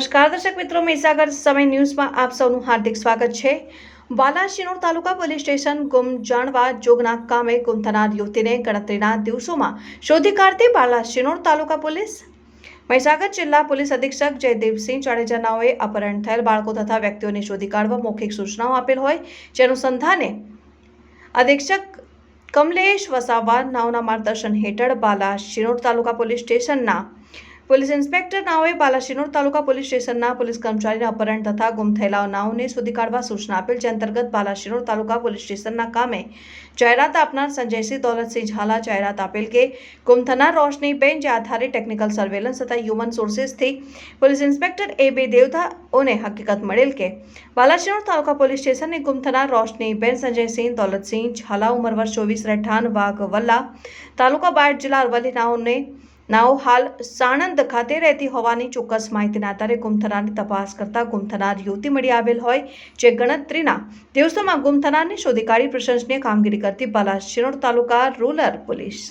નમસ્કાર દર્શક મિત્રો, મહીસાગર સમય ન્યૂઝમાં આપ સૌનું હાર્દિક સ્વાગત છે। વાલાશિનોર તાલુકા પોલીસ સ્ટેશન ગુમ જાણવા જોગના કામે ગુમ થનાર યુવતીને ગણતરીના દિવસોમાં શોધી કાઢતી વાલાશિનોર તાલુકા પોલીસ। મહીસાગર જિલ્લા પોલીસ અધિક્ષક જયદેવસિંહ જાડેજા નાઓએ અપહરણ થયેલ બાળકો તથા વ્યક્તિઓને શોધી કાઢવા મૌખિક સૂચનાઓ આપેલ હોય, જે અનુસંધાને અધિક્ષક કમલેશ વસાવા નાઓના માર્ગદર્શન હેઠળ બાલાશિનોર તાલુકા પોલીસ સ્ટેશનના પોલીસ ઇન્સ્પેક્ટર નાઓએ બાલાશિનોર તાલુકા પોલીસ સ્ટેશનના પોલીસ કર્મચારીને અપહરણ તથા ગુમ થયેલા નાઓને શોધી કાઢવા સૂચના આપેલ, જે અંતર્ગત બાલાશિનોર તાલુકા પોલીસ સ્ટેશનના કામે જાહેરાત આપનાર સંજયસિંહ દોલતસિંહ ઝાલા જાહેરાત આપેલ કે ગુમ થનાર રોશનીબેન, જે આધારે ટેકનિકલ સર્વેલન્સ તથા હ્યુમન સોર્સિસથી પોલીસ ઇન્સ્પેક્ટર A.B. દેવધાઓને હકીકત મળેલ કે બાલાશિનોર તાલુકા પોલીસ સ્ટેશનને ગુમ થનાર રોશનીબેન સંજયસિંહ દોલતસિંહ ઝાલા, ઉંમર વર્ષ 24, રહેઠાણ વાઘવલ્લા, તાલુકા બાયડ, જિલ્લા અરવલ્લી નાઓ હાલ સાણંદ ખાતે રહેતી હોવાની ચોક્કસ માહિતીના આધારે ગુમ થનારની તપાસ કરતા ગુમ થનાર યુવતી મળી આવેલ હોય, જે ગણતરીના દિવસોમાં ગુમ થનારને શોધી કાઢી પ્રશંસનીય કામગીરી કરતી બાલાશિનોર તાલુકા રૂરલ પોલીસ।